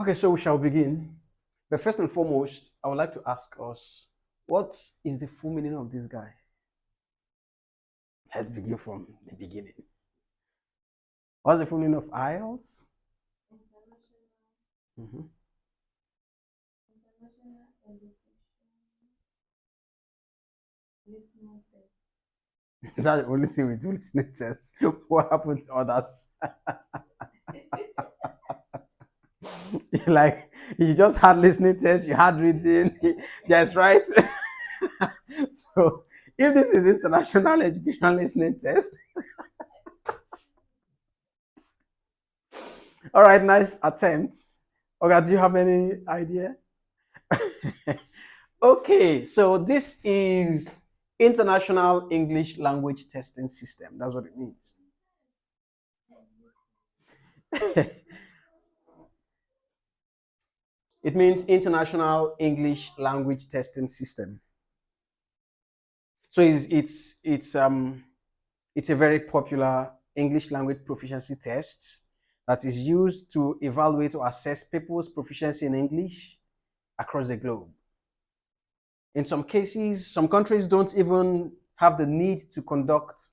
Okay, so we shall begin. But first and foremost, I would like to ask us, what is the full meaning of this guy? Let's begin from the beginning. What's the full meaning of IELTS? Mm-hmm. International listening test. Is that the only thing we do listening tests? What happened to others? Like, you just had listening tests, you had reading, yes, right? So, if this is international education listening test, all right, nice attempt. Okay, do you have any idea? Okay, so this is International English Language Testing System. That's what it means. It means International English Language Testing System. So it's a very popular English language proficiency test that is used to evaluate or assess people's proficiency in English across the globe. In some cases, some countries don't even have the need to conduct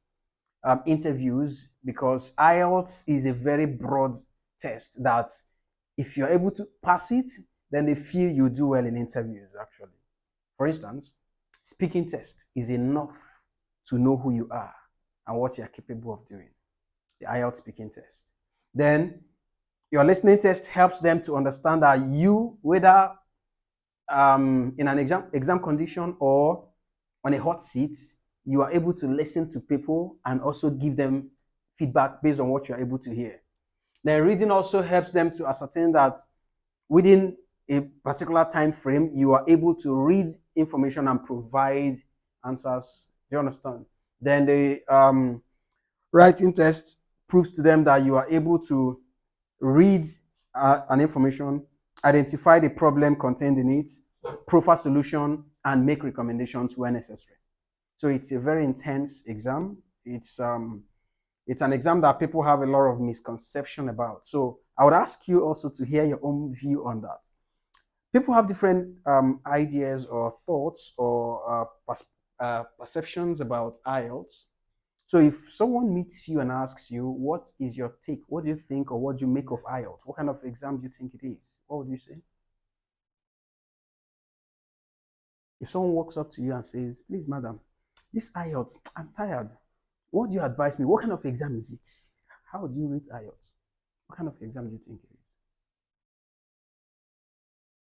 interviews because IELTS is a very broad test that if you're able to pass it, then they feel you do well in interviews, actually. For instance, speaking test is enough to know who you are and what you're capable of doing, the IELTS speaking test. Then your listening test helps them to understand that you, whether in an exam condition or on a hot seat, you are able to listen to people and also give them feedback based on what you're able to hear. Then reading also helps them to ascertain that within a particular time frame, you are able to read information and provide answers. Do you understand? Then the writing test proves to them that you are able to read an information, identify the problem contained in it, profile solution, and make recommendations where necessary. So it's a very intense exam. It's an exam that people have a lot of misconception about. So I would ask you also to hear your own view on that. People have different ideas or thoughts or perceptions about IELTS. So if someone meets you and asks you, what is your take? What do you think or what do you make of IELTS? What kind of exam do you think it is? What would you say? If someone walks up to you and says, please, madam, this IELTS, I'm tired. What do you advise me? What kind of exam is it? How do you rate IELTS? What kind of exam do you think it is?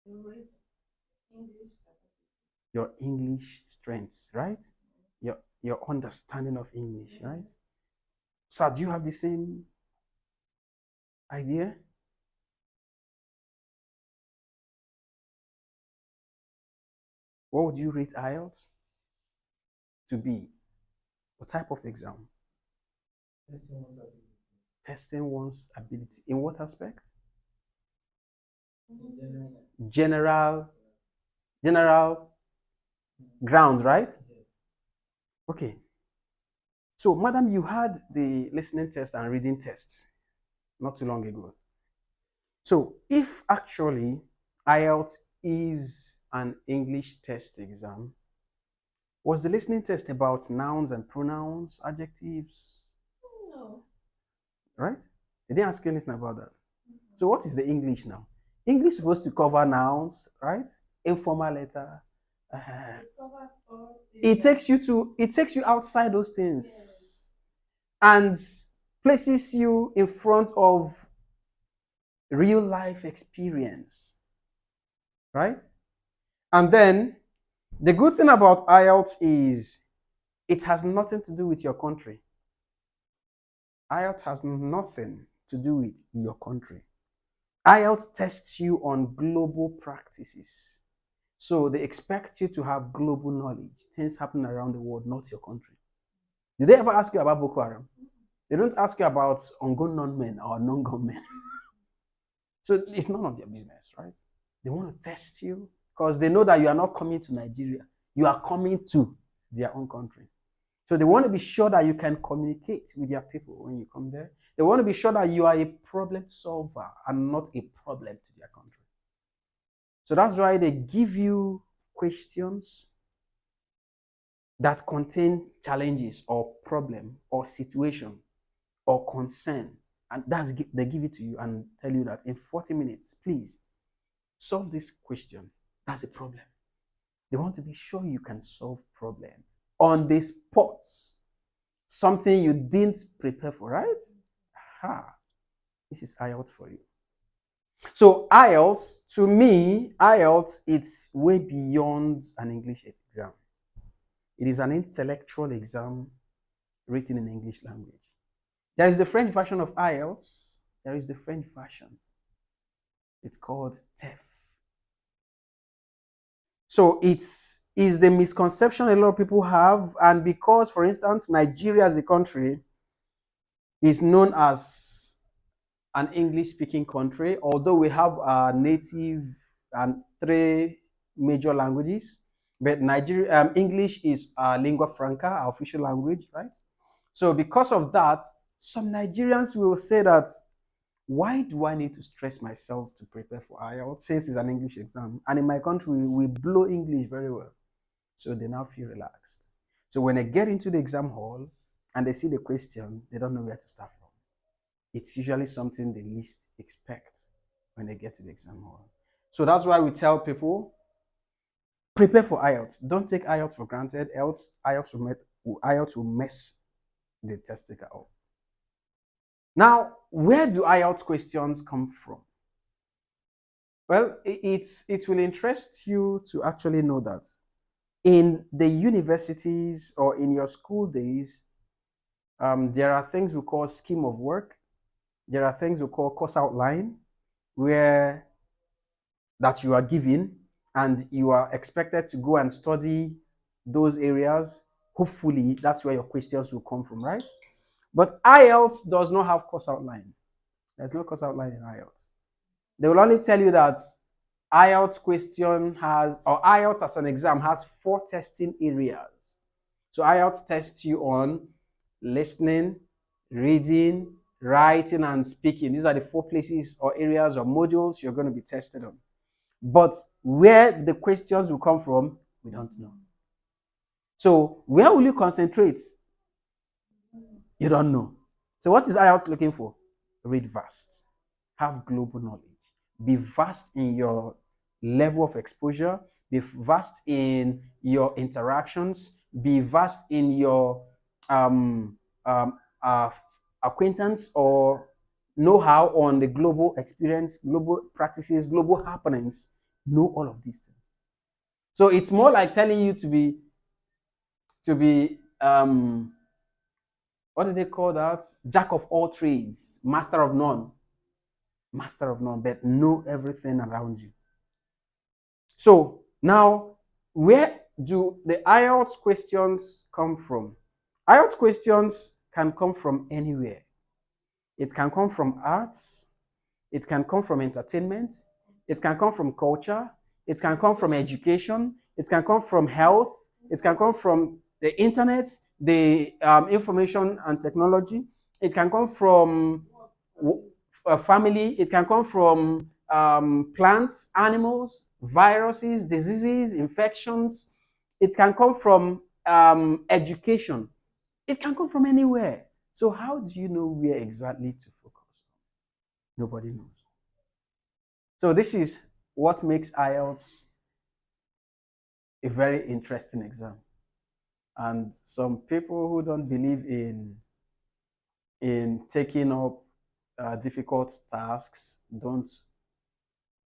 English Your English strengths, right? Your understanding of English, right? Sir, do you have the same idea? What would you rate IELTS to be? What type of exam? Testing one's ability. In what aspect? General ground, right? Okay. So, madam, you had the listening test and reading tests not too long ago. So, if actually IELTS is an English test exam, was the listening test about nouns and pronouns, adjectives? No. Right? They didn't ask you anything about that. So, what is the English now? English is supposed to cover nouns, right? Informal letter. It takes you outside those things and places you in front of real life experience, right? And then the good thing about IELTS is it has nothing to do with your country. IELTS has nothing to do with your country. IELTS tests you on global practices. So they expect you to have global knowledge, things happening around the world, not your country. Did they ever ask you about Boko Haram? They don't ask you about ongoing non-men or non-gunmen. So it's none of their business, right? They want to test you because they know that you are not coming to Nigeria. You are coming to their own country. So they want to be sure that you can communicate with their people when you come there. They want to be sure that you are a problem solver and not a problem to their country. So that's why they give you questions that contain challenges or problem or situation or concern. And they give it to you and tell you that in 40 minutes, please solve this question. That's a problem. They want to be sure you can solve problem on the spot. Something you didn't prepare for, right? Aha. This is IELTS for you. So IELTS, to me, IELTS, it's way beyond an English exam. It is an intellectual exam written in English language. There is the French version of IELTS. There is the French version. It's called TEF. So it's the misconception a lot of people have, and because, for instance, Nigeria as a country is known as an English-speaking country, although we have native and 3 major languages, but English is lingua franca, our official language, right? So because of that, some Nigerians will say that, why do I need to stress myself to prepare for IELTS since it's an English exam? And in my country, we blow English very well. So they now feel relaxed. So when they get into the exam hall and they see the question, they don't know where to start from. It's usually something they least expect when they get to the exam hall. So that's why we tell people, prepare for IELTS. Don't take IELTS for granted, else IELTS will mess the test taker up. Now, where do IELTS questions come from? Well, it will interest you to actually know that in the universities or in your school days, there are things we call scheme of work. There are things we call course outline, where that you are given and you are expected to go and study those areas. Hopefully, that's where your questions will come from, right? But IELTS does not have course outline. There's no course outline in IELTS. They will only tell you that IELTS question has, or IELTS as an exam has 4 testing areas. So IELTS tests you on listening, reading, writing, and speaking. These are the 4 places or areas or modules you're going to be tested on. But where the questions will come from, we don't know. So where will you concentrate? You don't know. So what is IELTS looking for? Read vast. Have global knowledge. Be vast in your level of exposure. Be vast in your interactions. Be vast in your acquaintance or know-how on the global experience, global practices, global happenings. Know all of these things. So it's more like telling you to be what do they call that? Jack of all trades, master of none. Master of none, but know everything around you. So now, where do the IELTS questions come from? IELTS questions can come from anywhere. It can come from arts. It can come from entertainment. It can come from culture. It can come from education. It can come from health. It can come from the internet, the information and technology. It can come from family. It can come from plants, animals, viruses, diseases, infections. It can come from education. It can come from anywhere. So how do you know where exactly to focus? Nobody knows. So this is what makes IELTS a very interesting exam. And some people who don't believe in taking up difficult tasks don't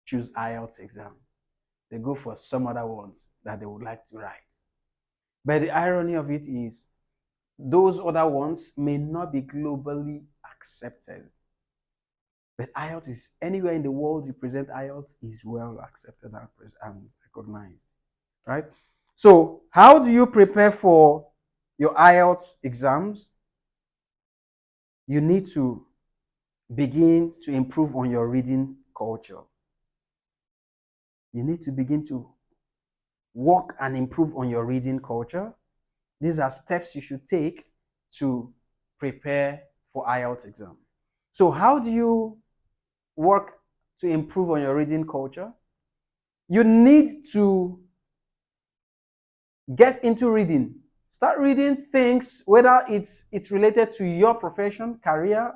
choose IELTS exam. They go for some other ones that they would like to write. But the irony of it is those other ones may not be globally accepted. But IELTS is anywhere in the world you present IELTS is well accepted and recognized, right? So how do you prepare for your IELTS exams? You need to begin to improve on your reading culture. You need to begin to work and improve on your reading culture. These are steps you should take to prepare for IELTS exam. So how do you work to improve on your reading culture? You need to get into reading. Start reading things, whether it's related to your profession, career.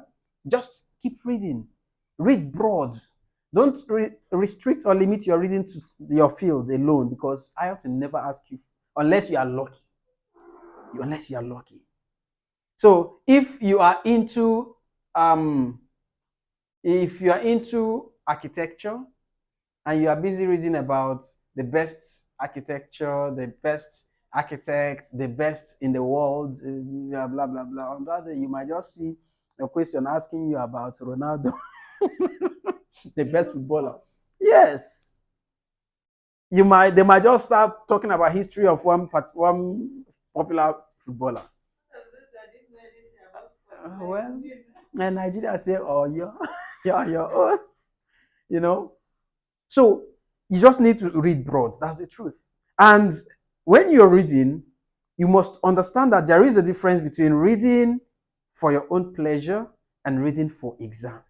Just keep reading. Read broad. Don't restrict or limit your reading to your field alone, because I have to never ask you unless you are lucky. Unless you are lucky. So if you are into architecture and you are busy reading about the best architecture, the best architect, the best in the world, blah blah blah blah. On that day, you might just see a question asking you about Ronaldo, the best footballer. Yes, they might just start talking about history of one popular footballer. Well, and Nigeria say, "Oh, you're your own," you know. So you just need to read broad. That's the truth. And when you're reading, you must understand that there is a difference between reading for your own pleasure and reading for exam.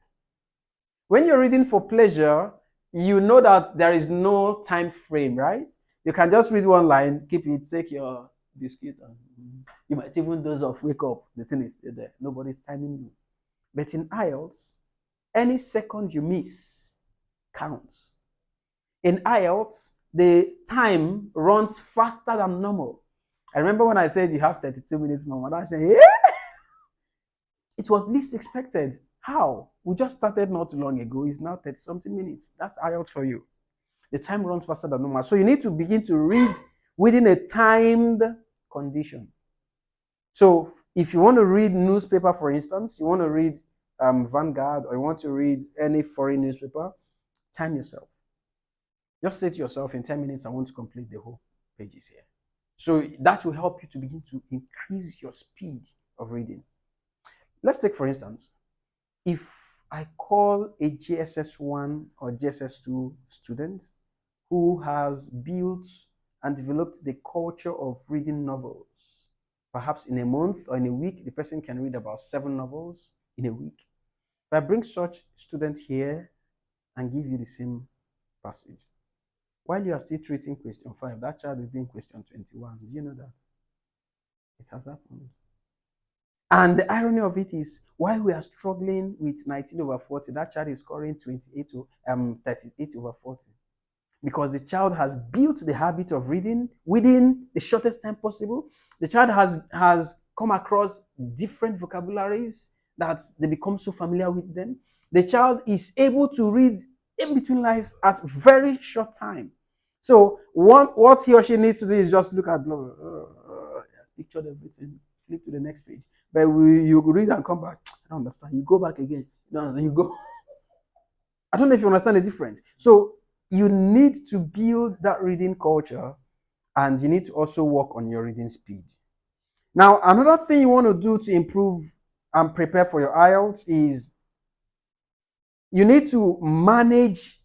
When you're reading for pleasure, you know that there is no time frame, right? You can just read one line, keep it, take your biscuit, and you might even doze off, wake up. The thing is still there. Nobody's timing you. But in IELTS, any second you miss counts. In IELTS, the time runs faster than normal. I remember when I said you have 32 minutes, my mother said, yeah. It was least expected. How? We just started not too long ago. It's now 30 something minutes. That's IELTS for you. The time runs faster than normal. So you need to begin to read within a timed condition. So if you want to read newspaper, for instance, you want to read Vanguard, or you want to read any foreign newspaper, time yourself. Just say to yourself, in 10 minutes, I want to complete the whole pages here. So that will help you to begin to increase your speed of reading. Let's take, for instance, if I call a GSS1 or GSS2 student who has built and developed the culture of reading novels, perhaps in a month or in a week, the person can read about 7 novels in a week. If I bring such student here and give you the same passage, while you are still treating question 5, that child will be in question 21. Do you know that? It has happened. And the irony of it is, while we are struggling with 19 over 40, that child is scoring 38 over 40. Because the child has built the habit of reading within the shortest time possible. The child has come across different vocabularies that they become so familiar with them. The child is able to read in between lines at very short time. So what he or she needs to do is just look at has pictured everything, flip to the next page. But you read and come back. I don't understand. You go back again. You go. I don't know if you understand the difference. So you need to build that reading culture, and you need to also work on your reading speed. Now, another thing you want to do to improve and prepare for your IELTS is you need to manage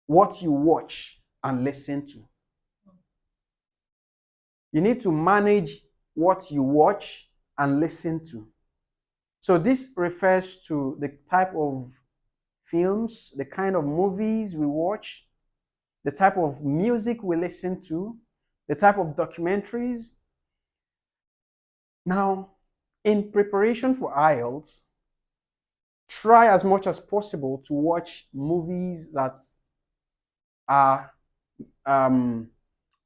what you watch and listen to. You need to manage what you watch and listen to. So this refers to the type of films, the kind of movies we watch, the type of music we listen to, the type of documentaries. Now, in preparation for IELTS, try as much as possible to watch movies that are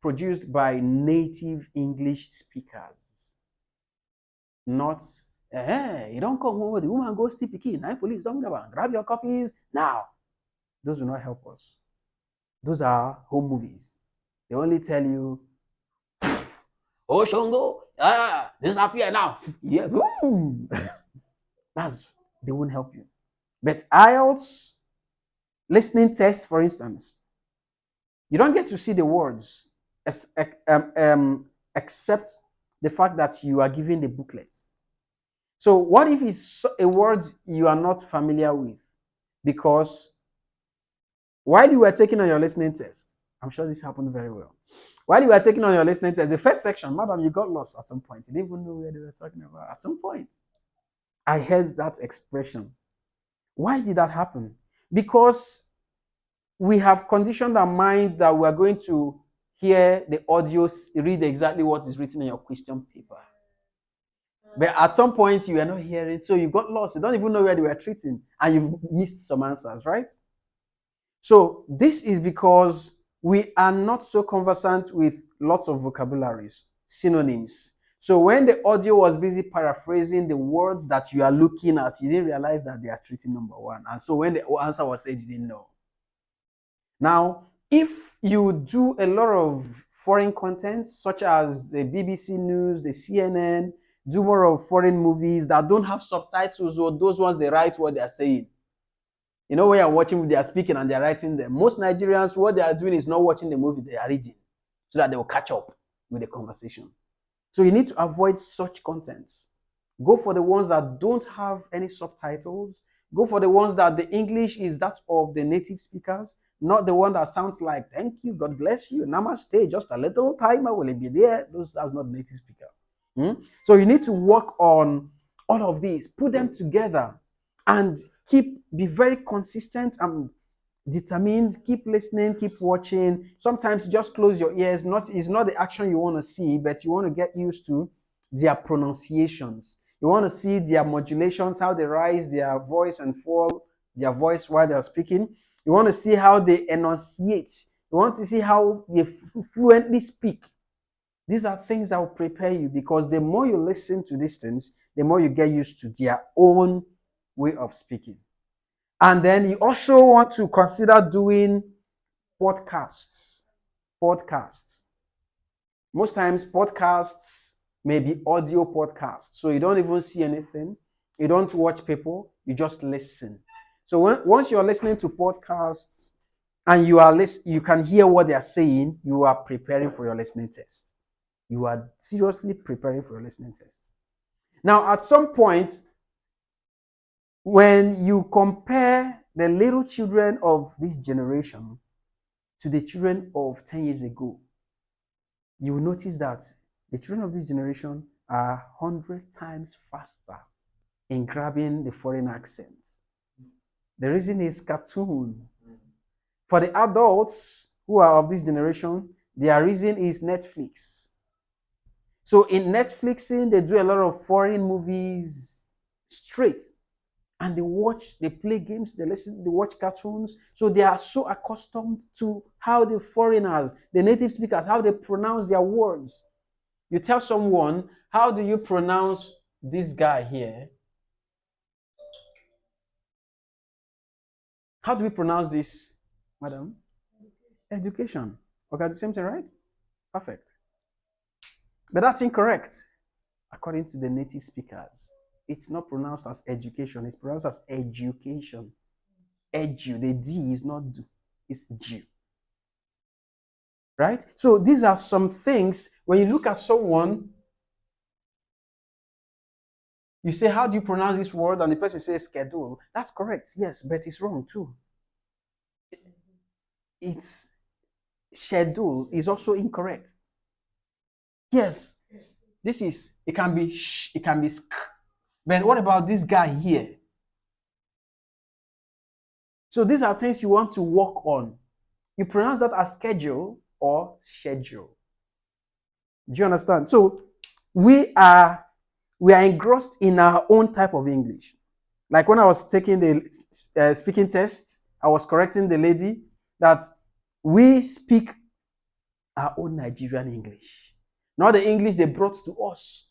produced by native English speakers. Not, you don't come over, the woman goes to Pekin, police don't grab your copies now. Those will not help us. Those are home movies. They only tell you, oh, Shongo, disappear now. Yeah, they won't help you. But IELTS listening test, for instance, you don't get to see the words except the fact that you are given the booklet. So what if it's a word you are not familiar with? Because while you were taking on your listening test, I'm sure this happened very well. While you were taking on your listening test, the first section, madam, you got lost at some point. You didn't even know where they were talking about at some point. I heard that expression. Why did that happen? Because we have conditioned our mind that we are going to hear the audios, read exactly what is written in your question paper. But at some point, you are not hearing, so you got lost. You don't even know where they were treating, and you've missed some answers, right? So this is because we are not so conversant with lots of vocabularies, synonyms. So when the audio was busy paraphrasing the words that you are looking at, you didn't realize that they are treating number one. And so when the answer was said, you didn't know. Now, if you do a lot of foreign content, such as the BBC News, the CNN, do more of foreign movies that don't have subtitles, or those ones they write what they are saying. You know, when you're watching, they are speaking and they're writing them. Most Nigerians, what they are doing is not watching the movie, they are reading so that they will catch up with the conversation. So you need to avoid such contents. Go for the ones that don't have any subtitles. Go for the ones that the English is that of the native speakers, not the one that sounds like, thank you, God bless you, namaste, just a little time, I will be there. That's not native speaker. So you need to work on all of these, put them together, and be very consistent and determined. Keep listening, keep watching. Sometimes just close your ears. It's not the action you want to see, but you want to get used to their pronunciations. You want to see their modulations, how they rise their voice and fall their voice while they're speaking. You want to see how they enunciate. You want to see how they fluently speak. These are things that will prepare you, because the more you listen to these things, the more you get used to their own way of speaking. And then you also want to consider doing podcasts. Podcasts. Most times, podcasts may be audio podcasts. So you don't even see anything. You don't watch people. You just listen. So once you're listening to podcasts and you can hear what they are saying, you are preparing for your listening test. You are seriously preparing for your listening test. Now, at some point, when you compare the little children of this generation to the children of 10 years ago, you will notice that the children of this generation are 100 times faster in grabbing the foreign accents. The reason is cartoon. For the adults who are of this generation, their reason is Netflix. So in Netflixing, they do a lot of foreign movies straight. And they play games, they watch cartoons. So they are so accustomed to how the foreigners, the native speakers, how they pronounce their words. You tell someone, how do you pronounce this guy here? How do we pronounce this, madam? Education. Okay, the same thing, right? Perfect. But that's incorrect, according to the native speakers. It's not pronounced as education, it's pronounced as education. Edu, the D is not do, it's G. Right? So these are some things, when you look at someone, you say, how do you pronounce this word? And the person says schedule. That's correct, yes, but it's wrong too. It's schedule is also incorrect. Yes, it can be sh, it can be sk. But what about this guy here? So these are things you want to work on. You pronounce that as schedule or schedule. Do you understand? So we are engrossed in our own type of English. Like when I was taking the speaking test, I was correcting the lady that we speak our own Nigerian English, not the English they brought to us.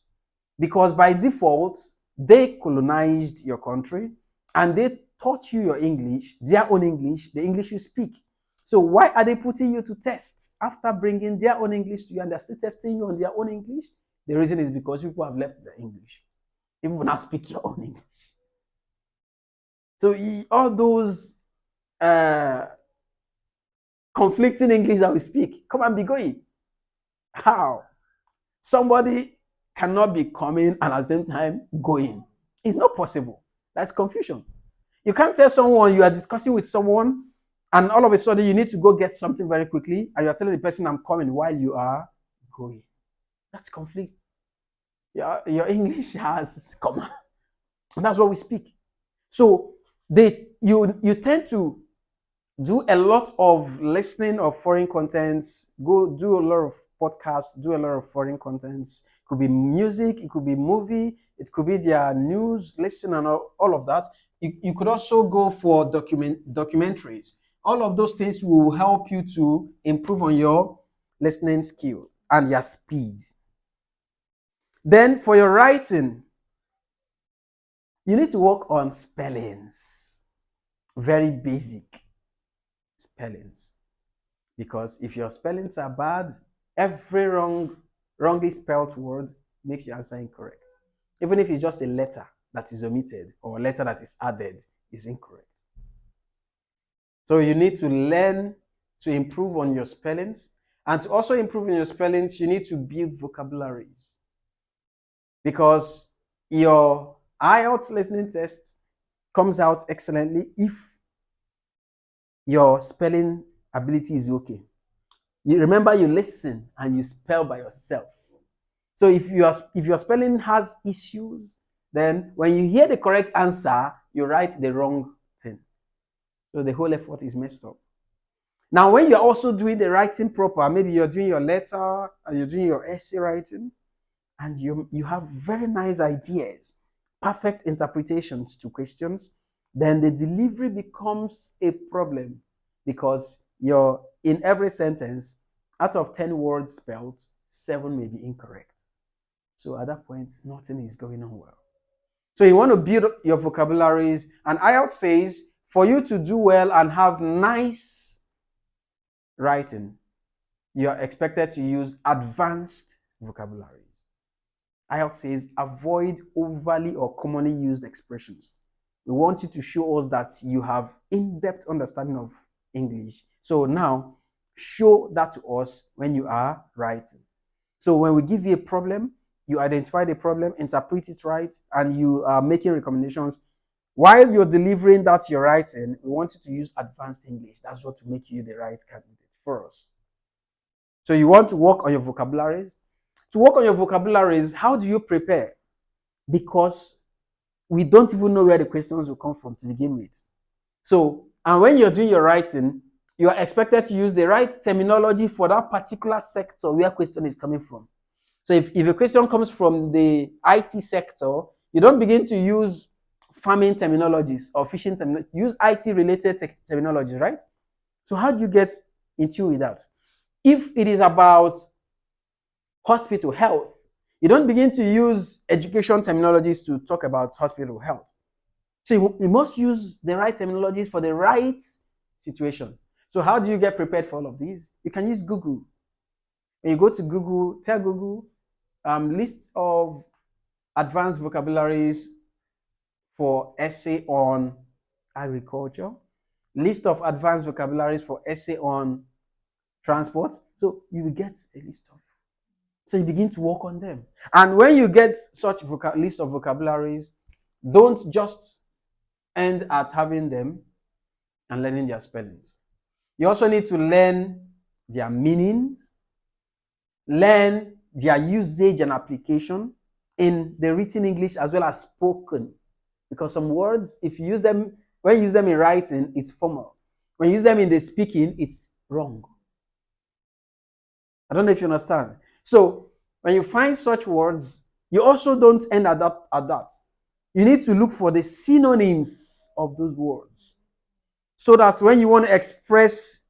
Because by default, they colonized your country and they taught you your English, their own English, the English you speak. So why are they putting you to test after bringing their own English to you and they're still testing you on their own English? The reason is because people have left the English. People will not speak your own English. So all those conflicting English that we speak, come and be going. How? Somebody cannot be coming and at the same time going. It's not possible. That's confusion. You can't tell someone you are discussing with someone and all of a sudden you need to go get something very quickly and you're telling the person I'm coming while you are going. That's conflict. Your English has comma. And that's what we speak. So you tend to do a lot of listening of foreign contents, go do a lot of podcasts, do a lot of foreign contents. It could be music, it could be movie, it could be their news, listen and all of that. You could also go for documentaries. All of those things will help you to improve on your listening skill and your speed. Then for your writing, you need to work on spellings. Very basic spellings. Because if your spellings are bad, every wrongly spelled word makes your answer incorrect. Even if it's just a letter that is omitted or a letter that is added, is incorrect. So you need to learn to improve on your spellings. And to also improve on your spellings, you need to build vocabularies. Because your IELTS listening test comes out excellently if your spelling ability is okay. You remember, you listen and you spell by yourself. So if your spelling has issues, then when you hear the correct answer, you write the wrong thing. So the whole effort is messed up. Now, when you're also doing the writing proper, maybe you're doing your letter and you're doing your essay writing, and you have very nice ideas, perfect interpretations to questions, then the delivery becomes a problem because you're in every sentence, out of 10 words spelled, 7 may be incorrect. So at that point, nothing is going on well. So you want to build your vocabularies, and IELTS says for you to do well and have nice writing, you are expected to use advanced vocabularies. IELTS says avoid overly or commonly used expressions. We want you to show us that you have in-depth understanding of English. So now, show that to us when you are writing. So when we give you a problem, you identify the problem, interpret it right, and you are making recommendations. While you're delivering that you're writing, we want you to use advanced English. That's what will make you the right candidate for us. So you want to work on your vocabularies. To work on your vocabularies, how do you prepare? Because we don't even know where the questions will come from to begin with. So, and when you're doing your writing, you are expected to use the right terminology for that particular sector where question is coming from. So if a question comes from the IT sector, you don't begin to use farming terminologies or fishing terminologies. Use IT-related terminology, right? So how do you get in tune with that? If it is about hospital health, you don't begin to use education terminologies to talk about hospital health. So you must use the right terminologies for the right situation. So how do you get prepared for all of these? You can use Google. When you go to Google, tell Google, list of advanced vocabularies for essay on agriculture, list of advanced vocabularies for essay on transport. So you will get a list of. So you begin to work on them. And when you get such list of vocabularies, don't just end at having them and learning their spellings. You also need to learn their meanings, learn their usage and application in the written English as well as spoken. Because some words, if you use them, when you use them in writing, it's formal. When you use them in the speaking, it's wrong. I don't know if you understand. So when you find such words, you also don't end at that. You need to look for the synonyms of those words. So that when you want to express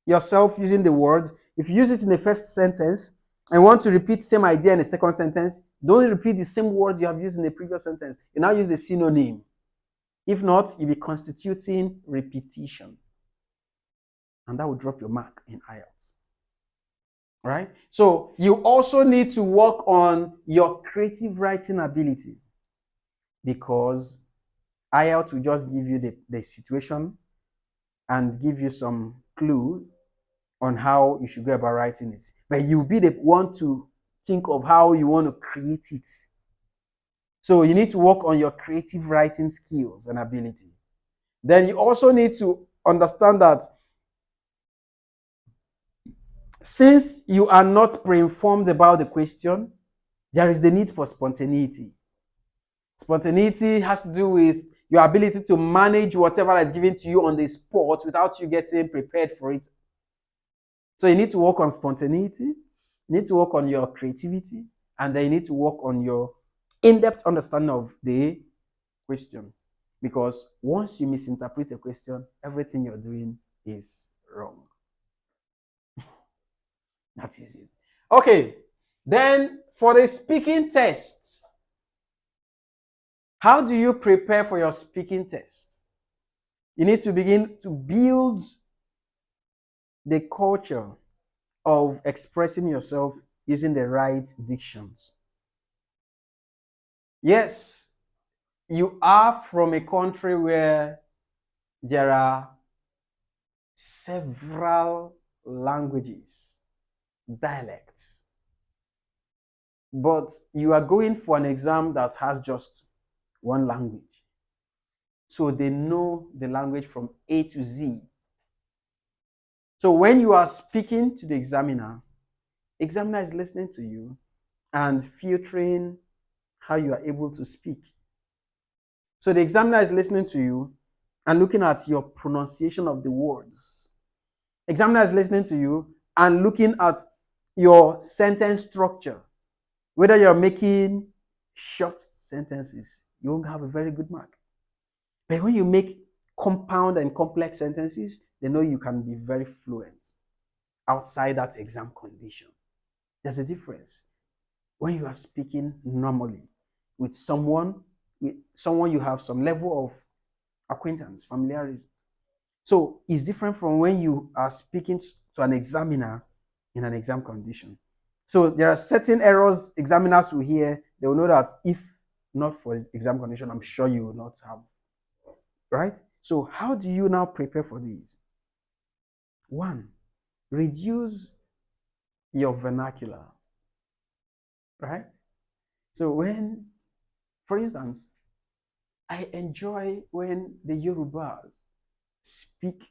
yourself using the word, if you use it in the first sentence and want to repeat the same idea in the second sentence, don't repeat the same word you have used in the previous sentence. You now use a synonym. If not, you'll be constituting repetition. And that will drop your mark in IELTS. Right? So you also need to work on your creative writing ability, because IELTS will just give you the situation and give you some clue on how you should go about writing it. But you'll be the one to think of how you want to create it. So you need to work on your creative writing skills and ability. Then you also need to understand that since you are not pre-informed about the question, there is the need for spontaneity. Spontaneity has to do with your ability to manage whatever is given to you on the spot without you getting prepared for it. So you need to work on spontaneity, you need to work on your creativity, and then you need to work on your in-depth understanding of the question. Because once you misinterpret a question, everything you're doing is wrong. That is it. Okay, then for the speaking test, how do you prepare for your speaking test? You need to begin to build the culture of expressing yourself using the right dictions. Yes, you are from a country where there are several languages, dialects, but you are going for an exam that has just one language. So they know the language from A to Z. So when you are speaking to the examiner is listening to you and filtering how you are able to speak. So the examiner is listening to you and looking at your pronunciation of the words. Examiner is listening to you and looking at your sentence structure. Whether you're making short sentences, you won't have a very good mark. But when you make compound and complex sentences, they know you can be very fluent outside that exam condition. There's a difference. When you are speaking normally with someone you have some level of acquaintance, familiarity. So it's different from when you are speaking to an examiner in an exam condition. So there are certain errors examiners will hear. They will know that if not for exam condition, I'm sure you will not have. Right? So how do you now prepare for these? One, reduce your vernacular. Right? So when, for instance, I enjoy when the Yorubas speak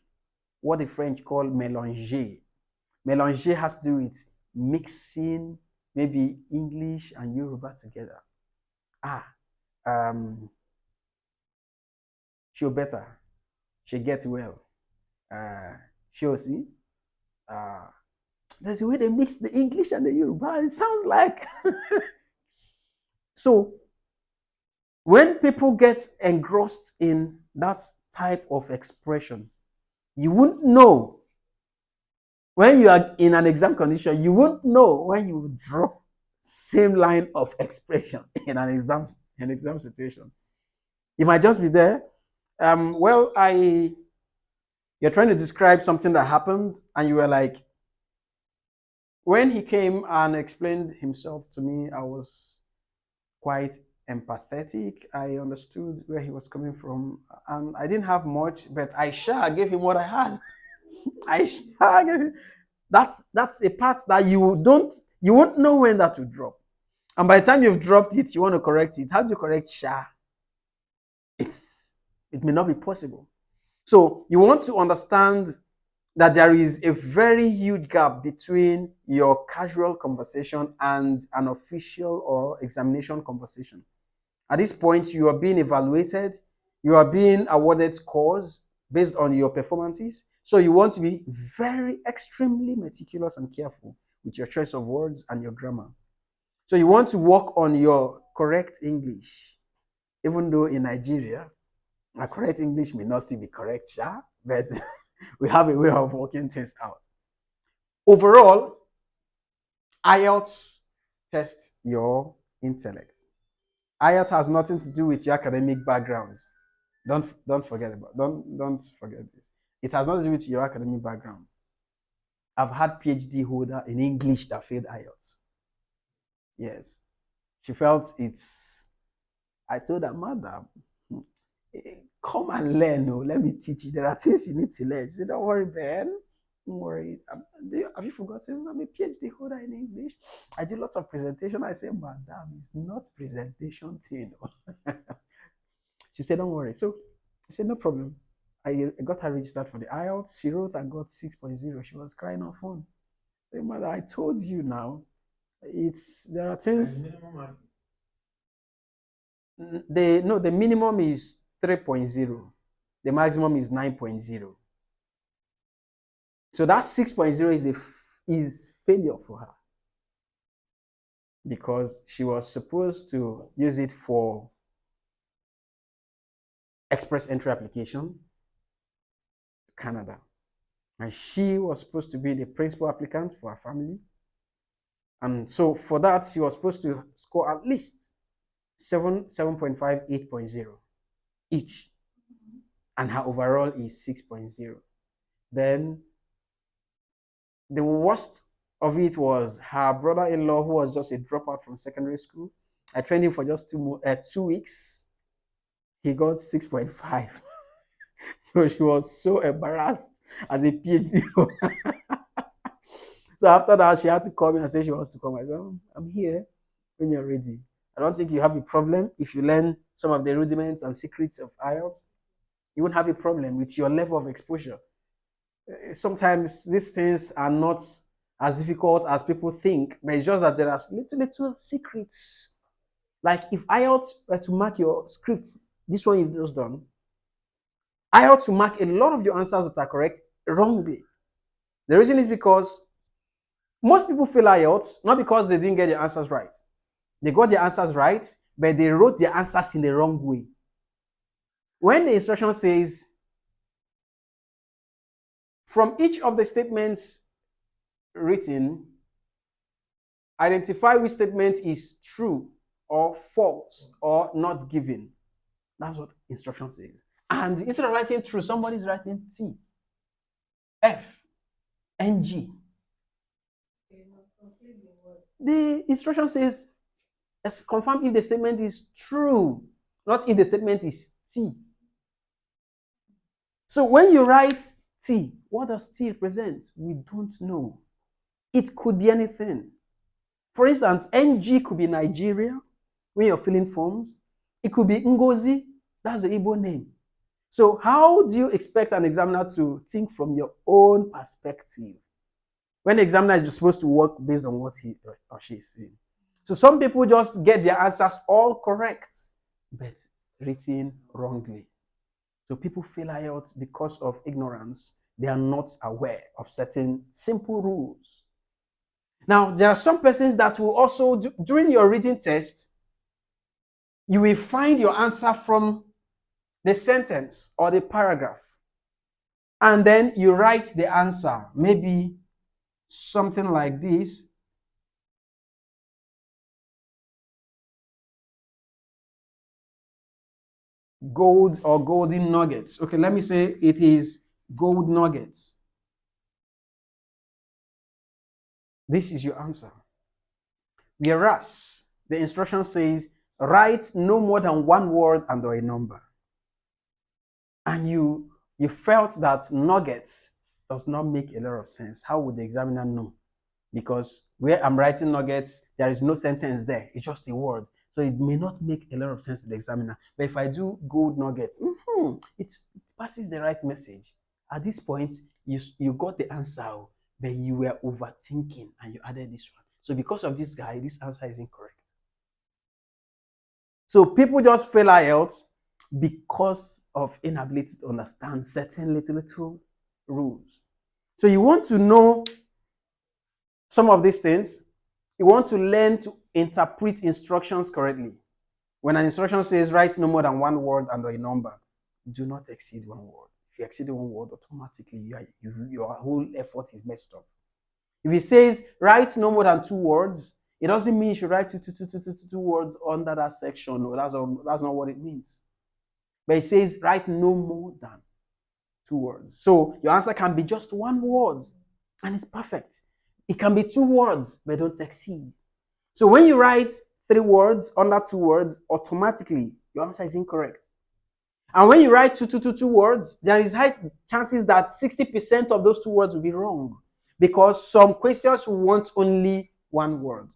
what the French call mélanger. Mélanger has to do with mixing maybe English and Yoruba together. She'll better. She gets well. She'll see. There's a way they mix the English and the Yoruba. It sounds like. So when people get engrossed in that type of expression, you wouldn't know when you are in an exam condition, you won't know when you drop same line of expression in an exam situation. You might just be there. You're trying to describe something that happened, and you were like, when he came and explained himself to me, I was quite empathetic. I understood where he was coming from, and I didn't have much, but I gave him what I had. I gave him. That's a part that you won't know when that will drop. And by the time you've dropped it, you want to correct it. How do you correct sha? It may not be possible. So you want to understand that there is a very huge gap between your casual conversation and an official or examination conversation. At this point, you are being evaluated, you are being awarded scores based on your performances. So you want to be very extremely meticulous and careful with your choice of words and your grammar. So you want to work on your correct English, even though in Nigeria, our correct English may not still be correct, but we have a way of working things out. Overall, IELTS tests your intellect. IELTS has nothing to do with your academic background. Don't forget this. It has nothing to do with your academic background. I've had PhD holder in English that failed IELTS. Yes. She felt I told her, madam, come and learn. Oh, let me teach you. There are things you need to learn. She said, don't worry, Ben. Don't worry. Have you forgotten? I'm a PhD holder in English. I do lots of presentation. I said, madam, it's not presentation thing. She said, don't worry. So I said, no problem. I got her registered for the IELTS. She wrote and got 6.0. She was crying on phone. I said, mother, I told you now. There are things. The minimum is 3.0. The maximum is 9.0. So that 6.0 is failure for her because she was supposed to use it for express entry application to Canada. And she was supposed to be the principal applicant for her family. And so for that, she was supposed to score at least 7.5, 8.0 each. And her overall is 6.0. Then the worst of it was her brother-in-law, who was just a dropout from secondary school. I trained him for just 2 weeks. He got 6.5. So she was so embarrassed as a PhD. So after that, she had to call me and say she wants to come. I said, I'm here when you're ready. I don't think you have a problem if you learn some of the rudiments and secrets of IELTS. You won't have a problem with your level of exposure. Sometimes these things are not as difficult as people think, but it's just that there are little secrets. Like if IELTS were to mark your scripts, this one you've just done, IELTS to mark a lot of your answers that are correct wrongly. The reason is because most people fail IELTS not because they didn't get their answers right. They got their answers right, but they wrote their answers in the wrong way. When the instruction says, from each of the statements written, identify which statement is true or false or not given. That's what instruction says. And instead of writing true, somebody's writing T, F, NG. The instruction says, let's confirm if the statement is true, not if the statement is T. So when you write T, what does T represent? We don't know. It could be anything. For instance, NG could be Nigeria when you're filling forms. It could be Ngozi, that's the Igbo name. So how do you expect an examiner to think from your own perspective when the examiner is supposed to work based on what he or she is saying? So some people just get their answers all correct, but written wrongly. So people fail IELTS because of ignorance. They are not aware of certain simple rules. Now, there are some persons that will also, during your reading test, you will find your answer from the sentence or the paragraph. And then you write the answer, maybe something like this. Gold or golden nuggets. Okay, let me say it is gold nuggets. This is your answer. Whereas the instruction says, write no more than one word under a number. And you felt that nuggets does not make a lot of sense. How would the examiner know? Because where I'm writing nuggets, there is no sentence there. It's just a word. So it may not make a lot of sense to the examiner. But if I do gold nuggets, it passes the right message. At this point, you got the answer, but you were overthinking and you added this one. So because of this guy, this answer is incorrect. So people just fail IELTS because of inability to understand certain little rules. So you want to know some of these things. You want to learn to interpret instructions correctly. When an instruction says write no more than one word under a number, do not exceed one word. If you exceed one word, automatically your whole effort is messed up. If it says write no more than two words, it doesn't mean you should write two words under that section. No, that's not what it means. But it says write no more than two words. So your answer can be just one word, and it's perfect. It can be two words, but don't exceed. So when you write 3 words under 2 words, automatically your answer is incorrect. And when you write two words, there is high chances that 60% of those 2 words will be wrong, because some questions want only 1 word.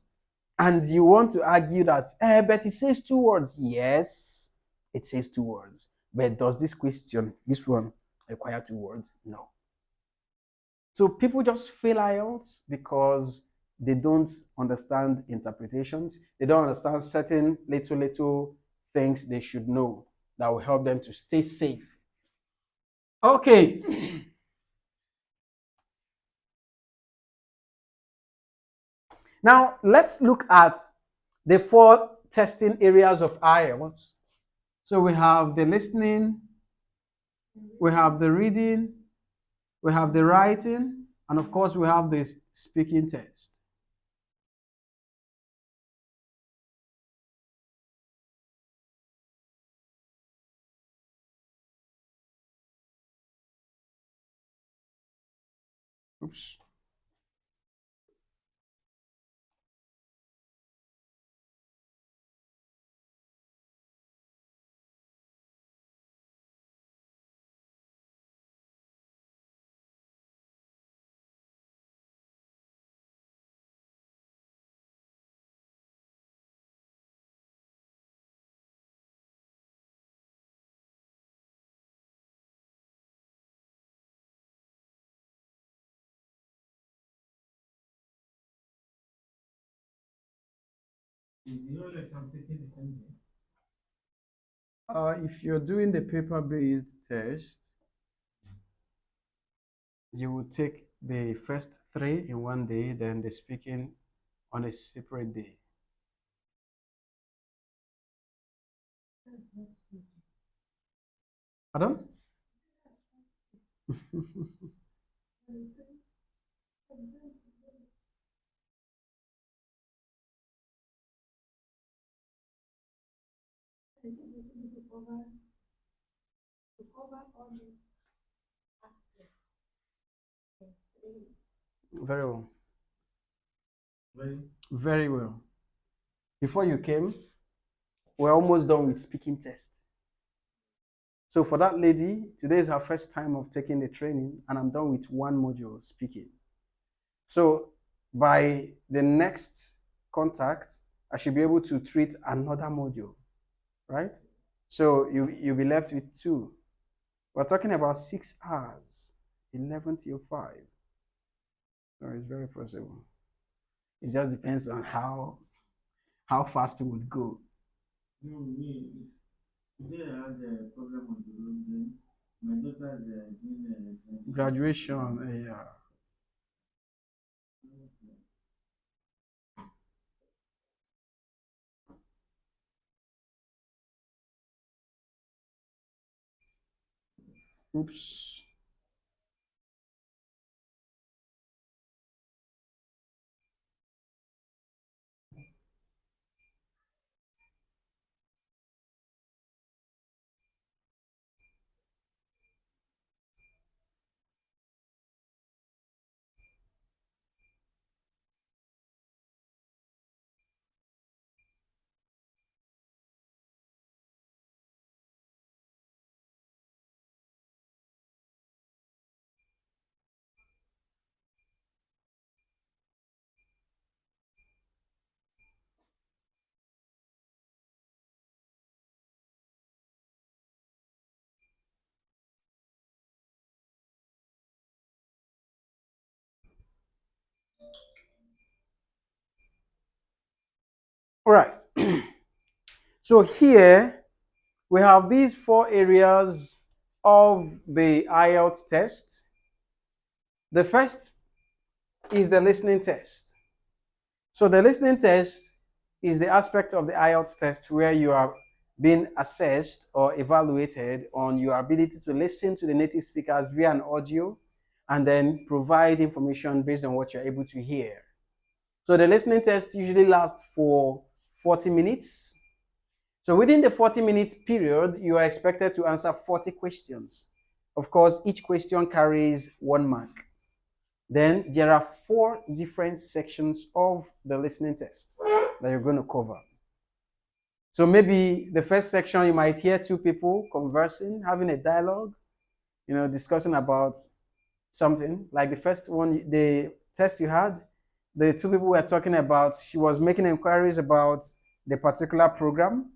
And you want to argue that, but it says 2 words. Yes, it says 2 words. But does this question, this one, require 2 words? No. So people just fail IELTS because they don't understand interpretations. They don't understand certain little things they should know. that will help them to stay safe. Okay. Now, let's look at the 4 testing areas of IELTS. So we have the listening, we have the reading, we have the writing, and of course, we have this speaking test. Oops. If you're doing the paper-based test, you will take the first 3 in one day, then the speaking on a separate day. Pardon? To cover all these aspects in 3 minutes. Very well. Very well. Before you came, we're almost done with speaking test. So for that lady, today is her first time of taking the training, and I'm done with 1 module speaking. So by the next contact, I should be able to treat another module, right? So you'll be left with 2. We're talking about 6 hours, 11 till 5. So it's very possible. It just depends on how fast it would go. No, me, today I had a program on the road. Then my daughter is doing Graduation, yeah. Oops. All right. So here we have these 4 areas of the IELTS test. The first is the listening test. So the listening test is the aspect of the IELTS test where you are being assessed or evaluated on your ability to listen to the native speakers via an audio and then provide information based on what you're able to hear. So the listening test usually lasts for 40 minutes. So within the 40-minute period, you are expected to answer 40 questions. Of course, each question carries 1 mark. Then there are 4 different sections of the listening test that you're going to cover. So maybe the first section, you might hear 2 people conversing, having a dialogue, discussing about something. Like the first one, the test you had, the 2 people were talking about, she was making inquiries about the particular program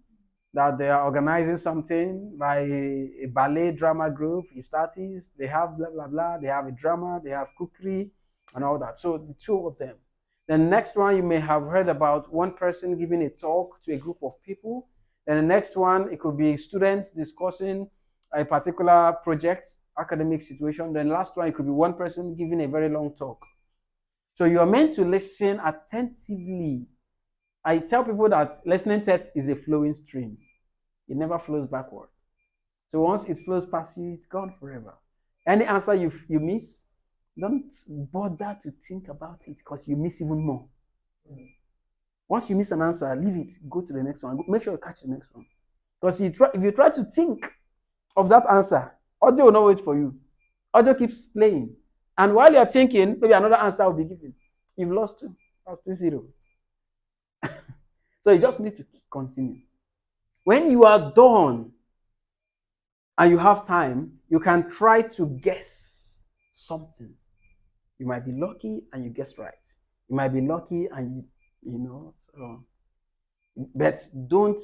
that they are organizing something by a ballet drama group, Istatis. They have blah, blah, blah. They have a drama, they have cookery and all that. So the 2 of them. The next one, you may have heard about one person giving a talk to a group of people. Then the next one, it could be students discussing a particular project, academic situation. Then the last one, it could be one person giving a very long talk. So you are meant to listen attentively. I tell people that listening test is a flowing stream. It never flows backward. So once it flows past you, it's gone forever. Any answer you miss, don't bother to think about it because you miss even more. Once you miss an answer, leave it. Go to the next one. Make sure you catch the next one. Because if you try to think of that answer, audio will not wait for you. Audio keeps playing. And while you're thinking, maybe another answer will be given. You've lost 2. That's 2-0. So you just need to continue. When you are done and you have time, you can try to guess something. You might be lucky and you guess right. You might be lucky and but don't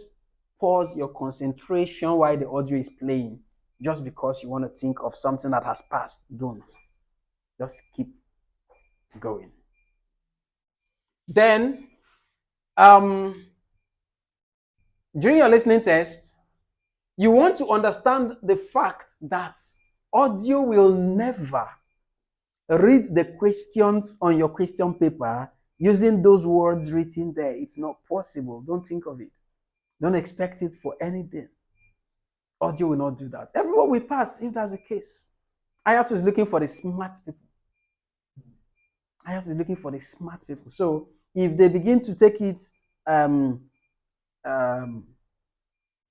pause your concentration while the audio is playing just because you want to think of something that has passed. Don't. Just keep going. Then, during your listening test, you want to understand the fact that audio will never read the questions on your question paper using those words written there. It's not possible. Don't think of it. Don't expect it for anything. Audio will not do that. Everyone will pass if that's the case. IELTS is looking for the smart people. IELTS is looking for the smart people. So if they begin to take it, Mr.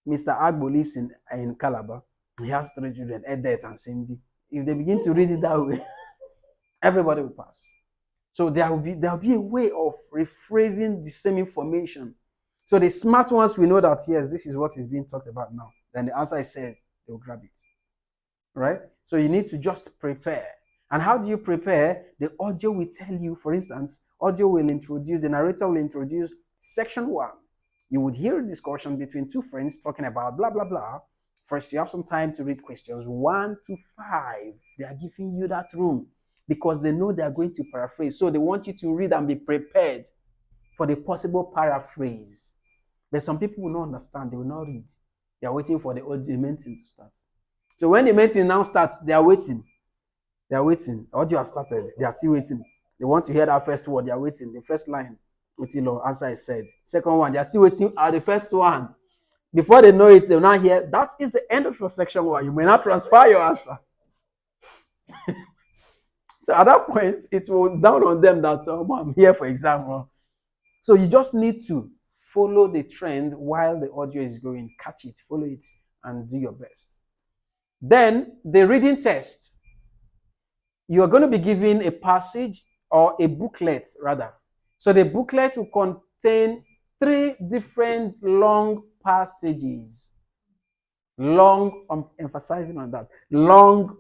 Agbo lives in Calabar. He has 3 children, Edet and Cindy. If they begin to read it that way, everybody will pass. So there will be a way of rephrasing the same information. So the smart ones will know that, yes, this is what is being talked about now. Then the answer is said, they'll grab it. Right? So you need to just prepare. And how do you prepare? The audio will tell you, for instance, the narrator will introduce section 1. You would hear a discussion between 2 friends talking about blah, blah, blah. First, you have some time to read questions 1 to 5. They are giving you that room because they know they are going to paraphrase. So they want you to read and be prepared for the possible paraphrase. But some people will not understand. They will not read. They are waiting for the menting to start. So when the menting now starts, they are waiting. They are waiting. Audio has started. They are still waiting. They want to hear that first word. They are waiting. The first line until your answer is said. Second one, they are still waiting at the first one. Before they know it, they will not hear. That is the end of your section 1. You may not transfer your answer. So at that point, it will down on them that I'm here for example. So you just need to follow the trend while the audio is going. Catch it, follow it, and do your best. Then the reading test. You are going to be given a passage or a booklet rather. So the booklet will contain 3 different long passages. Long, I'm emphasizing on that. Long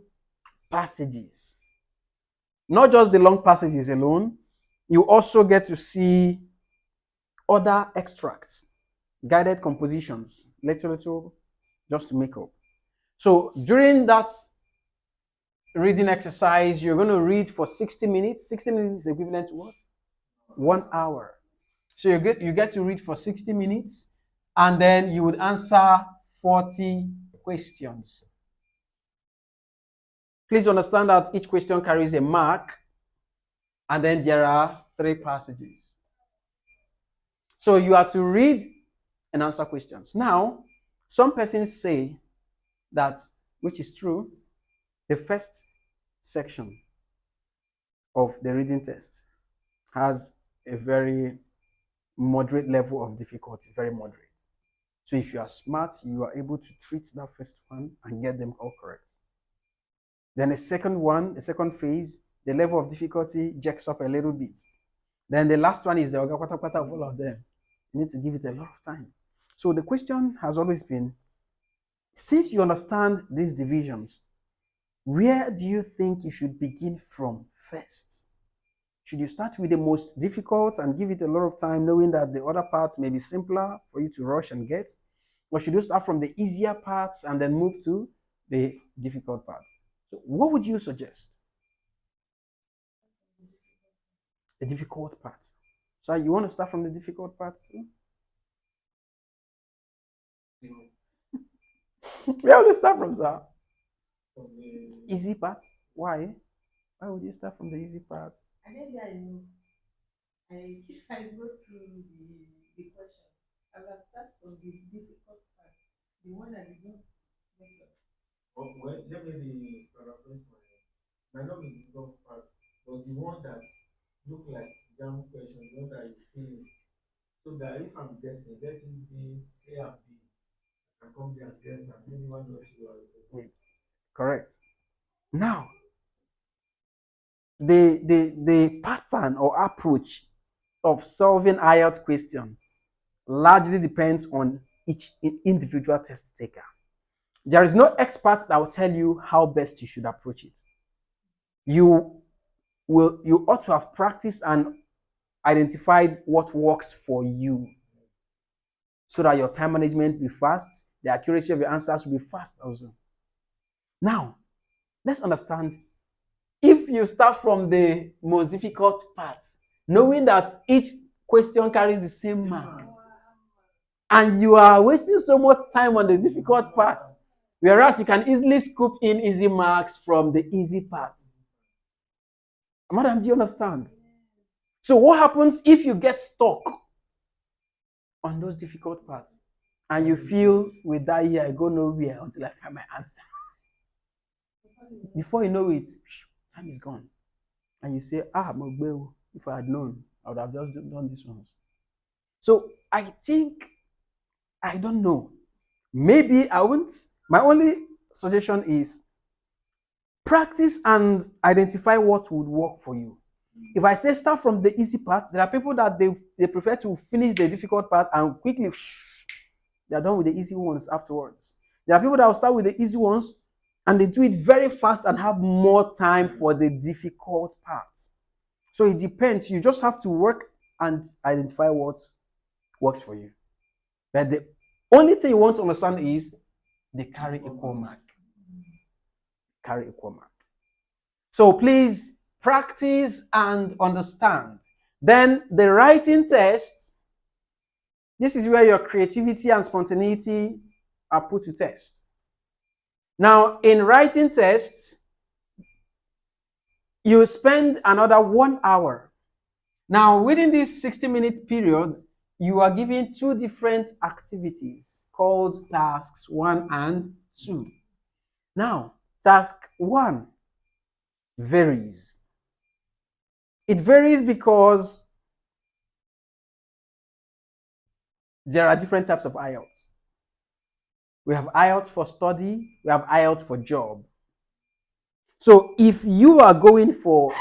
passages. Not just the long passages alone. You also get to see other extracts, guided compositions, little, just to make up. So during that reading exercise, you're going to read for 60 minutes. 60 minutes is equivalent to what? 1 hour. So you get to read for 60 minutes, and then you would answer 40 questions. Please understand that each question carries a mark, and then there are 3 passages. So you are to read and answer questions. Now, some persons say that, which is true, the first section of the reading test has a very moderate level of difficulty, very moderate. So if you are smart, you are able to treat that first one and get them all correct. Then the second phase, the level of difficulty jacks up a little bit. Then the last one is the ogapatapata of all of them. You need to give it a lot of time. So the question has always been, since you understand these divisions, where do you think you should begin from first? Should you start with the most difficult and give it a lot of time, knowing that the other parts may be simpler for you to rush and get? Or should you start from the easier parts and then move to the difficult parts? So what would you suggest? The difficult part. So you want to start from the difficult parts too? We always start from sir. from the Easy part. Why? Why would you start from the easy part? And then I know I go through the questions. I will start from the difficult parts, the one that did not get up. well, let me be paraphrase for you. Might not be the difficult part, but the one that look like jam question, the one that you feel so that if I'm guessing, let it be A and B. I come there and guess and maybe one or two are okay. Correct. Now, the pattern or approach of solving IELTS question largely depends on each individual test taker. There is no expert that will tell you how best you should approach it. You ought to have practiced and identified what works for you so that your time management will be fast, the accuracy of your answers will be fast also. Now, let's understand, if you start from the most difficult part, knowing that each question carries the same mark, and you are wasting so much time on the difficult part, whereas you can easily scoop in easy marks from the easy parts. Madam, do you understand? So what happens if you get stuck on those difficult parts and you feel with that year I go nowhere until I find my answer? Before you know it, time is gone. And you say, Mogbe, if I had known, I would have just done this one. So I think, I don't know. Maybe I won't. My only suggestion is practice and identify what would work for you. If I say start from the easy part, there are people that they prefer to finish the difficult part and quickly they're done with the easy ones afterwards. There are people that will start with the easy ones and they do it very fast and have more time for the difficult parts. So it depends. You just have to work and identify what works for you. But the only thing you want to understand is they carry equal mark. Carry equal mark. So please practice and understand. Then the writing test, this is where your creativity and spontaneity are put to test. Now, in writing tests, you spend another 1 hour. Now, within this 60-minute period, you are given two different activities called tasks 1 and 2. Now, task 1 varies. It varies because there are different types of IELTS. We have IELTS for study, we have IELTS for job. So if you are going for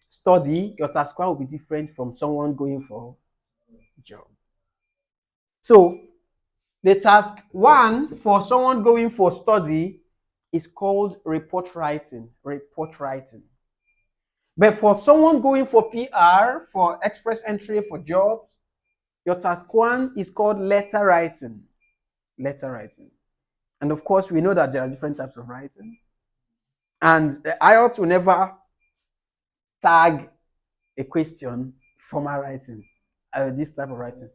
study, your task 1 will be different from someone going for job. So the task 1 for someone going for study is called report writing. Report writing. But for someone going for PR, for express entry for jobs, your task 1 is called letter writing. Letter writing. And of course, we know that there are different types of writing. And the IELTS will never tag a question formal writing, this type of writing.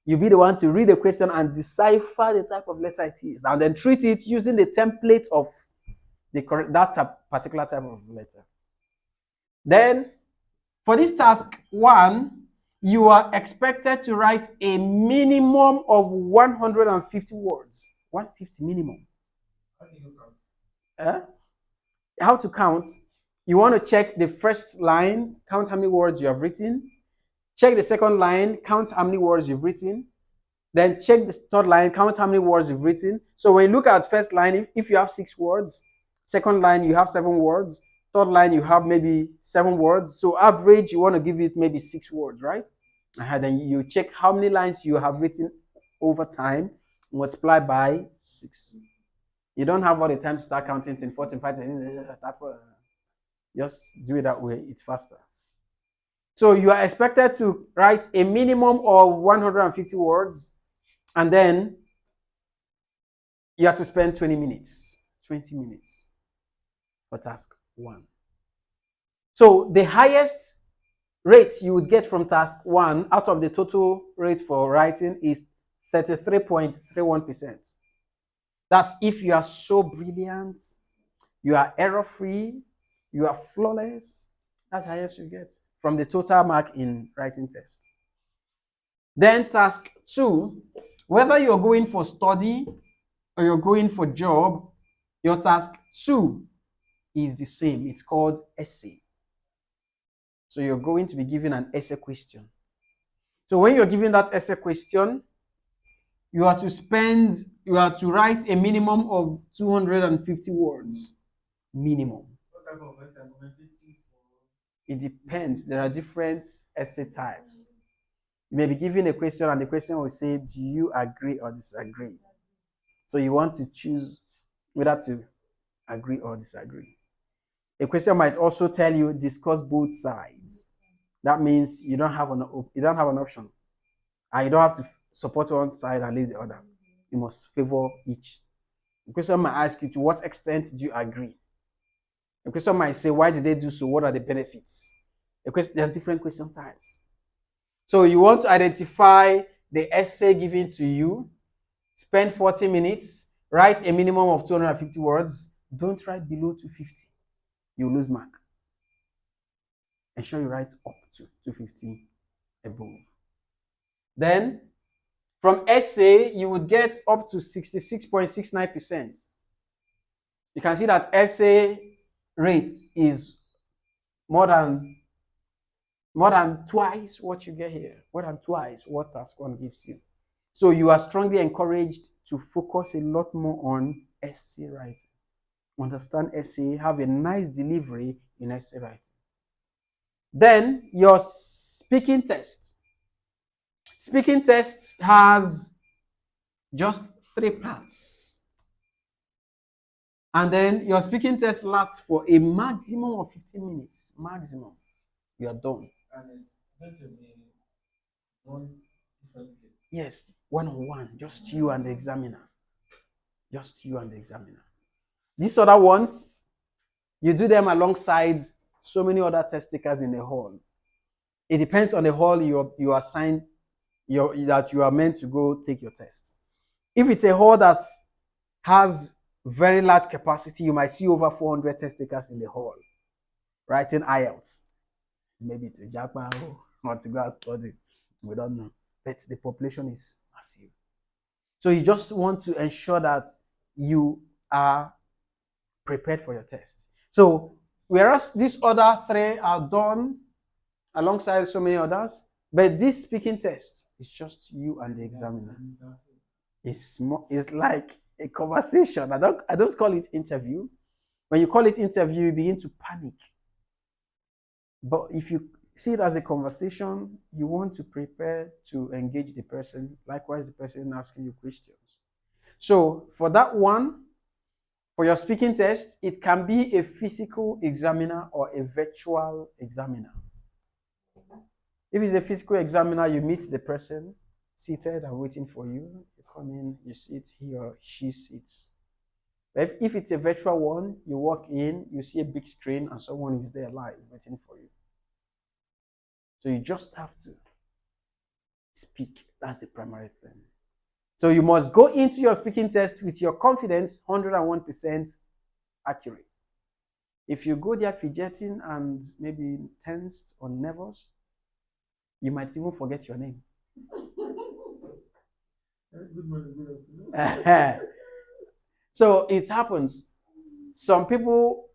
You'll be the one to read the question and decipher the type of letter it is, and then treat it using the template of that particular type of letter. Then, for this task 1, you are expected to write a minimum of 150 words. 150 minimum. How do you count? How to count? You want to check the first line, count how many words you have written. Check the second line, count how many words you've written. Then check the third line, count how many words you've written. So when you look at first line, if you have 6 words, second line you have 7 words, third line you have maybe 7 words. So average, you want to give it maybe 6 words, right? And then you check how many lines you have written over time, multiply by 6. You don't have all the time to start counting 24, 25, just do it that way, it's faster. So you are expected to write a minimum of 150 words, and then you have to spend 20 minutes. 20 minutes for task 1. So the highest rate you would get from task 1 out of the total rate for writing is 33.31%. That's if you are so brilliant, you are error-free, you are flawless, that's the highest you get from the total mark in writing test. Then task 2, whether you're going for study or you're going for job, your task 2 is the same. It's called essay. So you're going to be given an essay question. So when you're given that essay question, you are to write a minimum of 250 words. Minimum. What type of essay? Argumentative or It depends. There are different essay types. You may be given a question and the question will say, do you agree or disagree? So you want to choose whether to agree or disagree. A question might also tell you discuss both sides. That means you don't have an option. And you don't have to support one side and leave the other. You must favor each. The question might ask you, to what extent do you agree? The question might say, why did they do so? What are the benefits? There are different question types. So you want to identify the essay given to you, spend 40 minutes, write a minimum of 250 words. Don't write below 250. You lose mark. Ensure you write up to 250 above. Then, from essay, you would get up to 66.69%. You can see that essay rate is more than twice what you get here. More than twice what task 1 gives you. So you are strongly encouraged to focus a lot more on essay writing. Understand essay, have a nice delivery in essay writing. Then your speaking test. Speaking test has just 3 parts. And then your speaking test lasts for a maximum of 15 minutes. Maximum. You are done. and it's going to be done differently. Yes, one-on-one. Just you and the examiner. Just you and the examiner. These other ones, you do them alongside so many other test takers in the hall. It depends on the hall you are assigned, that you are meant to go take your test. If it's a hall that has very large capacity, you might see over 400 test takers in the hall writing IELTS. Maybe to Japan or to go and study. We don't know. But the population is massive. So you just want to ensure that you are prepared for your test. So whereas these other 3 are done alongside so many others, but this speaking test is just you and the examiner. It's like a conversation. I don't call it interview. When you call it interview, you begin to panic. But if you see it as a conversation, you want to prepare to engage the person. Likewise, the person asking you questions. So for that one, for your speaking test, it can be a physical examiner or a virtual examiner. If it's a physical examiner, you meet the person seated and waiting for you. You come in, you sit, he or she sits. But if it's a virtual one, you walk in, you see a big screen, and someone is there live waiting for you. So you just have to speak. That's the primary thing. So you must go into your speaking test with your confidence 101% accurate. If you go there fidgeting and maybe tensed or nervous, you might even forget your name. Good morning, good afternoon. So it happens. Some people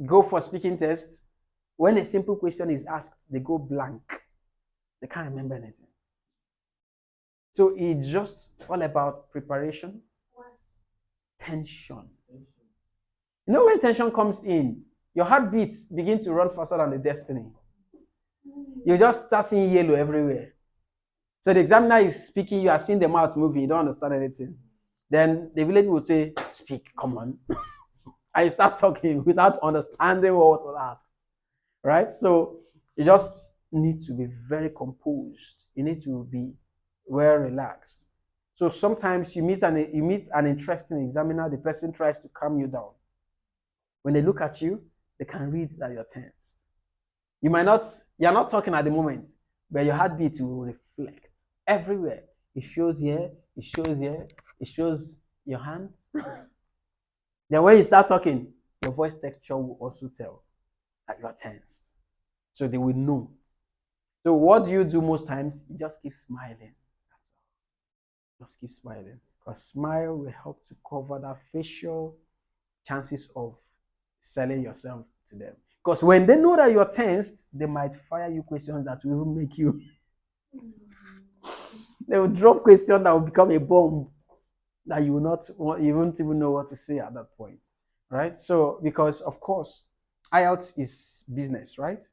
go for speaking tests. When a simple question is asked, they go blank. They can't remember anything. So it's just all about preparation, tension. You know, when tension comes in, your heartbeats begin to run faster than the destiny. You just start seeing yellow everywhere. So the examiner is speaking, you are seeing the mouth moving, you don't understand anything. Then the village will say, speak, come on. And you start talking without understanding what was asked. Right? So you just need to be very composed. You need to be well relaxed. So sometimes you meet an interesting examiner, the person tries to calm you down. When they look at you, they can read that you're tensed. You're not talking at the moment, but your heartbeat will reflect everywhere. It shows here, it shows here, it shows your hands. Then when you start talking, your voice texture will also tell that you are tensed. So they will know. So what do you do most times? You just keep smiling. That's all. Just keep smiling. Because smile will help to cover that facial chances of selling yourself to them. Because when they know that you're tensed, they might fire you questions that will make you. They will drop questions that will become a bomb that you will not, you won't even know what to say at that point, right? So because of course, IELTS is business, right?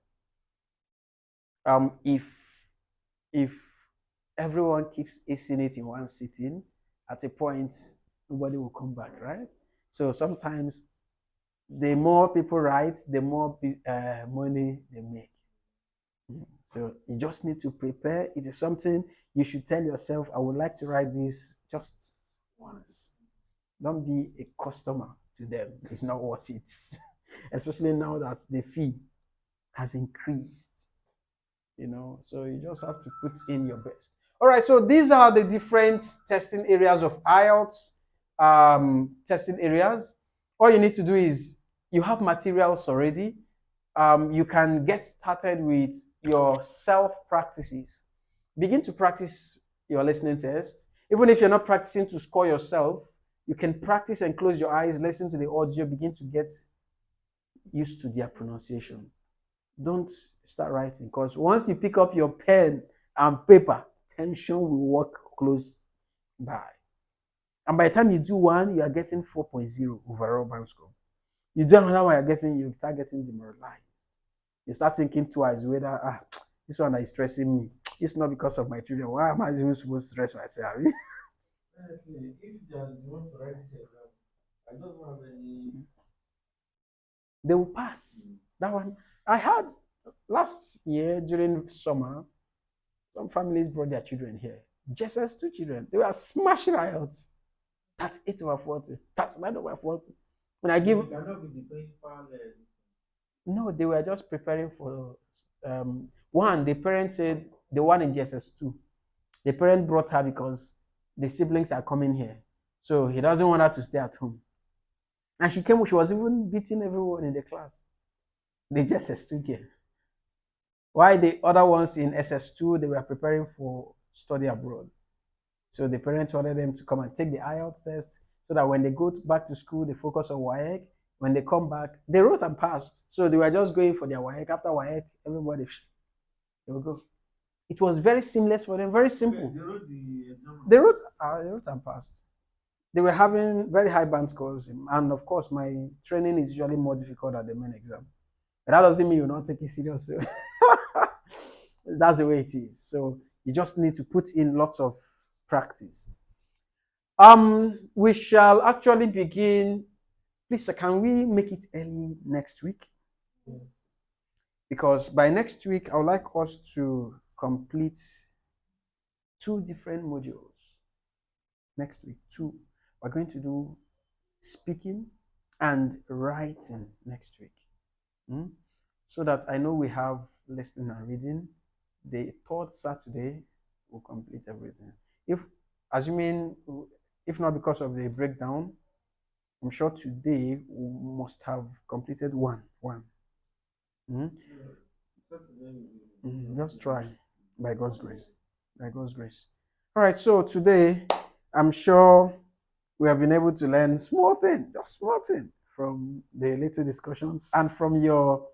If everyone keeps acing it in one sitting, at a point nobody will come back, right? So sometimes the more people write, the more money they make. So you just need to prepare. It is something you should tell yourself, I would like to write this just once. Don't be a customer to them. It's not worth it. Especially now that the fee has increased. So you just have to put in your best. All right, so these are the different testing areas of IELTS. Testing areas. All you need to do is you have materials already. You can get started with your self practices. Begin to practice your listening test. Even if you're not practicing to score yourself, you can practice and close your eyes, listen to the audio, begin to get used to their pronunciation. Don't start writing, because once you pick up your pen and paper, tension will walk close by. And by the time you do one, you are getting 4.0 overall band score. You do another one, you start getting demoralized. You start thinking twice whether this one is stressing me. It's not because of my children. Why am I even supposed to stress myself? Honestly, if they want to write this exam, I don't have any. They will pass. That one I had last year during summer. Some families brought their children here. Just as 2 children. They were smashing IELTS. That's 8 over 40. That's 9 over 40. When I give. You cannot be the principal. No, they were just preparing for one. The parent said the one in GSS2. The parent brought her because the siblings are coming here. So he doesn't want her to stay at home. And she came, she was even beating everyone in the class. They just S2 came. Why the other ones in SS2, they were preparing for study abroad. So the parents wanted them to come and take the IELTS test so that when they go back to school, they focus on WAEC. When they come back, they wrote and passed. So they were just going for their WAEC. After WAEC, everybody, they will go. It was very seamless for them, very simple. They wrote the exam. They wrote and passed. They were having very high band scores. And of course, my training is usually more difficult than the main exam. But that doesn't mean you not take it serious. That's the way it is. So you just need to put in lots of practice. We shall actually begin. Please, sir, can we make it early next week? Yes. Because by next week, I would like us to complete 2 different modules. Next week, 2. We're going to do speaking and writing next week. So that I know we have listening and reading. The 3rd Saturday, we'll complete everything. If not because of the breakdown, I'm sure today we must have completed one. Just try, by God's grace. By God's grace. All right, so today, I'm sure we have been able to learn just small thing from the little discussions and from your